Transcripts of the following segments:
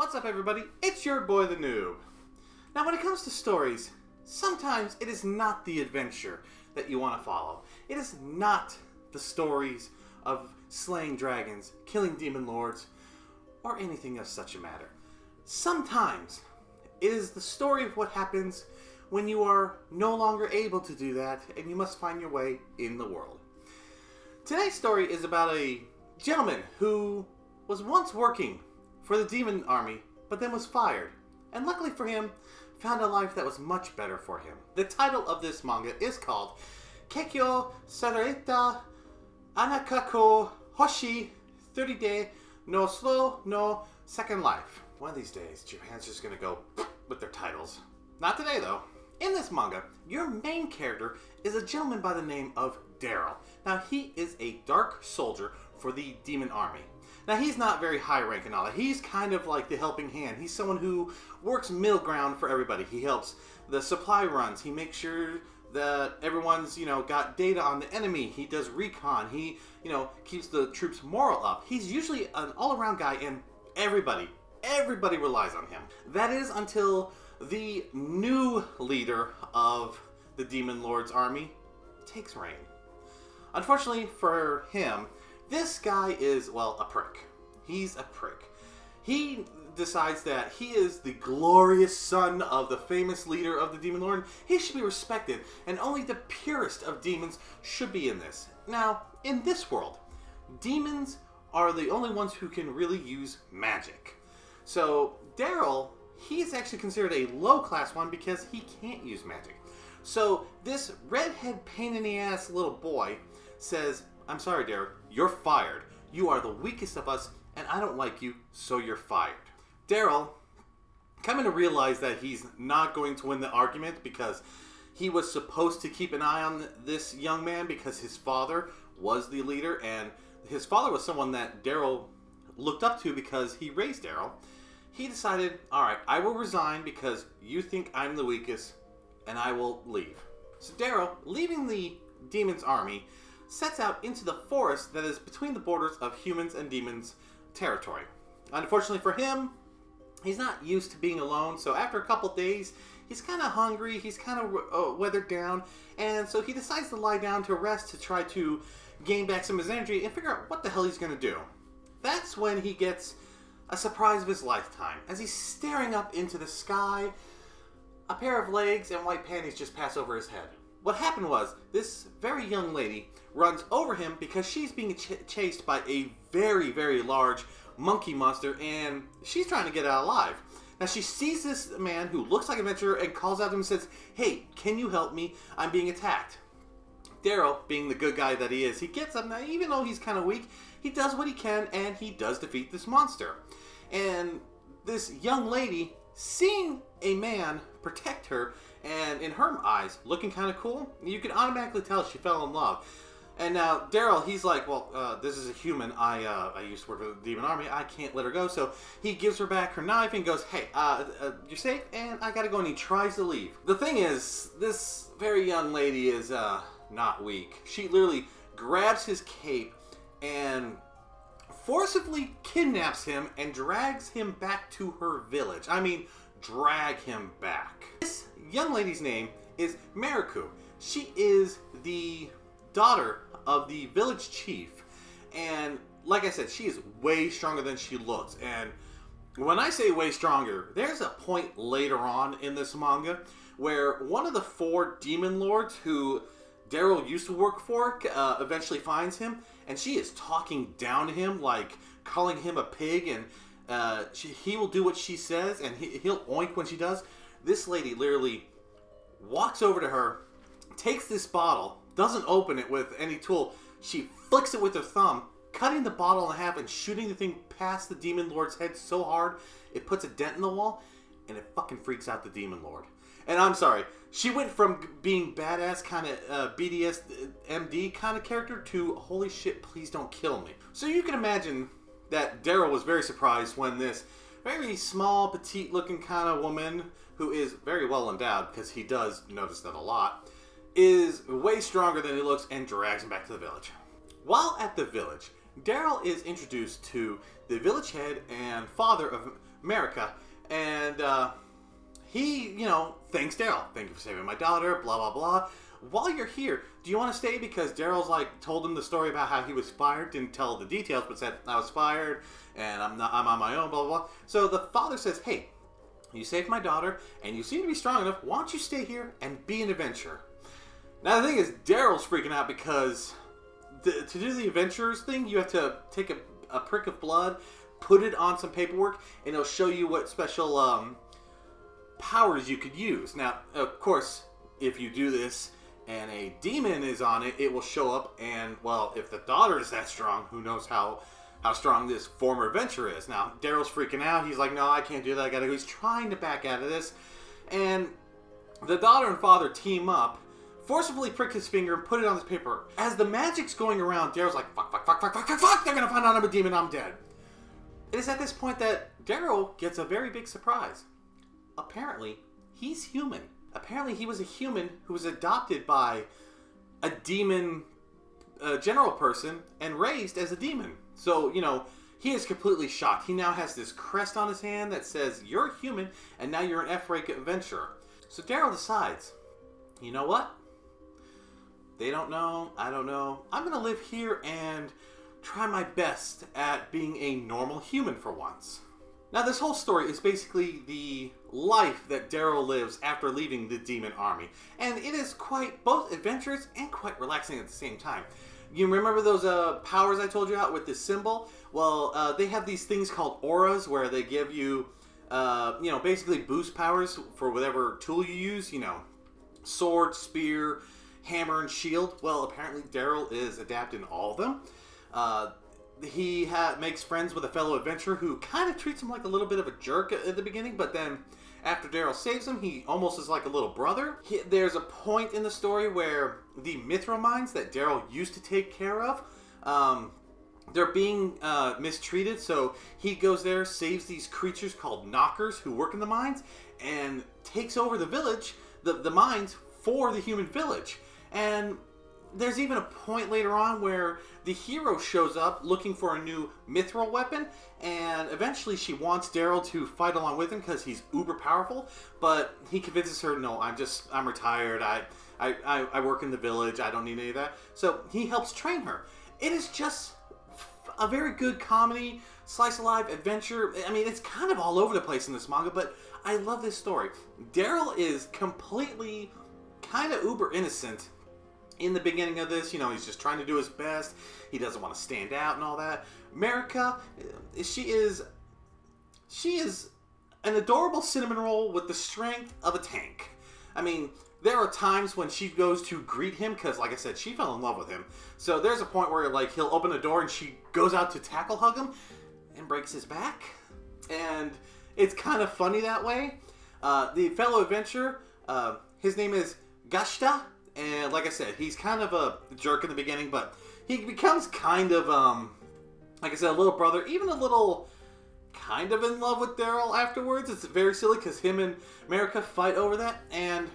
What's up, everybody? It's your boy, the Noob. Now, when it comes to stories, sometimes it is not the adventure that you want to follow. It is not the stories of slaying dragons, killing demon lords, or anything of such a matter. Sometimes it is the story of what happens when you are no longer able to do that and you must find your way in the world. Today's story is about a gentleman who was once working for the demon army, but then was fired, and luckily for him, found a life that was much better for him. The title of this manga is called Keikyo Sareta Anakako Hoshi 30-day no Slow no Second Life. One of these days, Japan's just gonna go with their titles. Not today, though. In this manga, your main character is a gentleman by the name of Daryl. Now, he is a dark soldier for the demon army. Now, he's not very high rank and all that. He's kind of like the helping hand. He's someone who works middle ground for everybody. He helps the supply runs. He makes sure that everyone's, got data on the enemy. He does recon. He, keeps the troops' morale up. He's usually an all-around guy, and everybody relies on him. That is until the new leader of the Demon Lord's army takes reign. Unfortunately for him, this guy is, well, a prick. He's a prick. He decides that he is the glorious son of the famous leader of the Demon Lord. He should be respected, and only the purest of demons should be in this. Now, in this world, demons are the only ones who can really use magic. So, Daryl, he's actually considered a low-class one because he can't use magic. So, this redhead pain-in-the-ass little boy says, "I'm sorry, Daryl, you're fired. You are the weakest of us, and I don't like you, so you're fired." Daryl, coming to realize that he's not going to win the argument because he was supposed to keep an eye on this young man because his father was the leader, and his father was someone that Daryl looked up to because he raised Daryl. He decided, alright, I will resign because you think I'm the weakest, and I will leave. So Daryl, leaving the demon's army, sets out into the forest that is between the borders of humans and demons territory. Unfortunately for him, he's not used to being alone, so after a couple days, he's kind of hungry, he's kind of weathered down, and so he decides to lie down to rest to try to gain back some of his energy and figure out what the hell he's going to do. That's when he gets a surprise of his lifetime. As he's staring up into the sky, a pair of legs and white panties just pass over his head. What happened was, this very young lady runs over him because she's being chased by a very, very large monkey monster, and she's trying to get out alive. Now, she sees this man who looks like an adventurer and calls out to him and says, "Hey, can you help me? I'm being attacked." Daryl, being the good guy that he is, he gets up. Now, even though he's kind of weak, he does what he can, and he does defeat this monster. And this young lady, seeing a man protect her, and in her eyes, looking kind of cool, you can automatically tell she fell in love. And now Daryl, he's like, well, this is a human. I used to work for the demon army. I can't let her go. So he gives her back her knife and goes, "Hey, you're safe, and I gotta go." And he tries to leave. The thing is, this very young lady is not weak. She literally grabs his cape and forcibly kidnaps him and drags him back to her village. I mean, drag him back. This young lady's name is Mariku. She is the daughter of the village chief, and like I said, she is way stronger than she looks. And when I say way stronger, there's a point later on in this manga where one of the 4 demon lords who Daryl used to work for eventually finds him, and she is talking down to him, like calling him a pig, and he will do what she says, and he'll oink when she does. This lady literally walks over to her, takes this bottle, doesn't open it with any tool. She flicks it with her thumb, cutting the bottle in half and shooting the thing past the Demon Lord's head so hard it puts a dent in the wall, and it fucking freaks out the Demon Lord. And I'm sorry, she went from being badass kind of BDS MD kind of character to holy shit, please don't kill me. So you can imagine that Daryl was very surprised when this very small, petite looking kind of woman, who is very well endowed, because he does notice that a lot, is way stronger than he looks, and drags him back to the village. While at the village, Daryl is introduced to the village head and father of America, and he, thanks Daryl. Thank you for saving my daughter, blah, blah, blah. While you're here, do you want to stay? Because Daryl's told him the story about how he was fired, didn't tell the details, but said, I was fired, and I'm on my own, blah, blah, blah. So the father says, hey, you saved my daughter, and you seem to be strong enough. Why don't you stay here and be an adventurer? Now, the thing is, Daryl's freaking out because to do the adventurers thing, you have to take a prick of blood, put it on some paperwork, and it'll show you what special powers you could use. Now, of course, if you do this and a demon is on it, it will show up, and, well, if the daughter is that strong, who knows how strong this former adventurer is. Now, Daryl's freaking out. He's like, no, I can't do that. I gotta go. He's trying to back out of this. And the daughter and father team up, forcibly prick his finger and put it on this paper. As the magic's going around, Daryl's like, fuck, fuck, fuck, fuck, fuck, fuck, fuck, they're gonna find out I'm a demon, I'm dead. It is at this point that Daryl gets a very big surprise. Apparently, he's human. Apparently, he was a human who was adopted by a demon general person and raised as a demon. So, he is completely shocked. He now has this crest on his hand that says, you're human, and now you're an F-rank adventurer. So Daryl decides, you know what? They don't know. I don't know. I'm going to live here and try my best at being a normal human for once. Now, this whole story is basically the life that Daryl lives after leaving the demon army. And it is quite both adventurous and quite relaxing at the same time. You remember those powers I told you about with this symbol? Well, they have these things called auras where they give you, basically boost powers for whatever tool you use. Sword, spear, hammer, and shield. Well, apparently Daryl is adapting all of them. He makes friends with a fellow adventurer who kind of treats him like a little bit of a jerk at the beginning, but then after Daryl saves him, he almost is like a little brother. There's a point in the story where the mithril mines that Daryl used to take care of, they're being mistreated, so he goes there, saves these creatures called knockers who work in the mines, and takes over the village, the mines, for the human village. And there's even a point later on where the hero shows up looking for a new mithril weapon, and eventually she wants Daryl to fight along with him because he's uber powerful, but he convinces her, no, I'm retired, I work in the village, I don't need any of that. So he helps train her. It is just a very good comedy, slice of life adventure. I mean, it's kind of all over the place in this manga, but I love this story. Daryl is completely kind of uber innocent in the beginning of this. He's just trying to do his best. He doesn't want to stand out and all that. Marika, she is an adorable cinnamon roll with the strength of a tank. I mean, there are times when she goes to greet him because, like I said, she fell in love with him. So there's a point where he'll open the door and she goes out to tackle hug him and breaks his back. And it's kind of funny that way. The fellow adventurer, his name is Gashta. And like I said, he's kind of a jerk in the beginning, but he becomes kind of, like I said, a little brother, even a little kind of in love with Daryl afterwards. It's very silly because him and Marika fight over that. And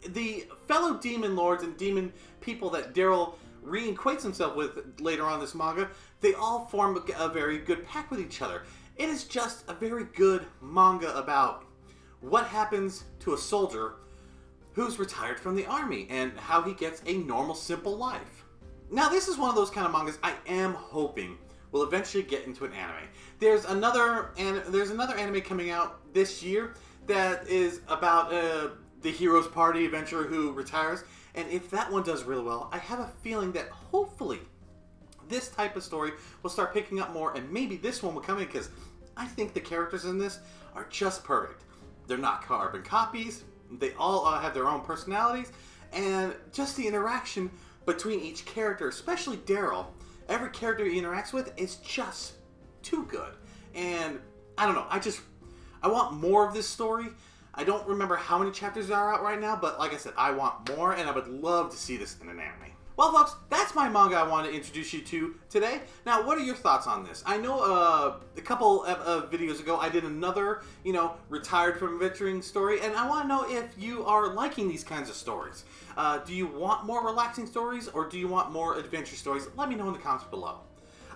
the fellow demon lords and demon people that Daryl reacquaints himself with later on in this manga, they all form a very good pact with each other. It is just a very good manga about what happens to a soldier who's retired from the army and how he gets a normal, simple life. Now, this is one of those kind of mangas I am hoping will eventually get into an anime. There's another anime coming out this year that is about the hero's party adventurer who retires, and if that one does really well, I have a feeling that hopefully this type of story will start picking up more, and maybe this one will come in because I think the characters in this are just perfect. They're not carbon copies. They all have their own personalities, and just the interaction between each character, especially Daryl, every character he interacts with is just too good. And I don't know, I want more of this story. I don't remember how many chapters are out right now, but like I said, I want more, and I would love to see this in an anime. Well, folks, that's my manga I want to introduce you to today. Now, what are your thoughts on this? I know a couple of videos ago, I did another, retired from adventuring story, and I want to know if you are liking these kinds of stories. Do you want more relaxing stories, or do you want more adventure stories? Let me know in the comments below.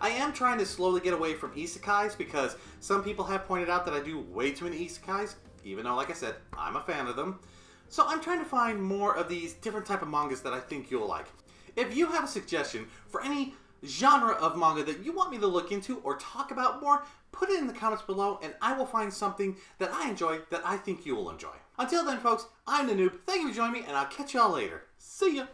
I am trying to slowly get away from isekais because some people have pointed out that I do way too many isekais, even though, like I said, I'm a fan of them. So I'm trying to find more of these different type of mangas that I think you'll like. If you have a suggestion for any genre of manga that you want me to look into or talk about more, put it in the comments below and I will find something that I enjoy that I think you will enjoy. Until then, folks, I'm the Noob. Thank you for joining me, and I'll catch y'all later. See ya!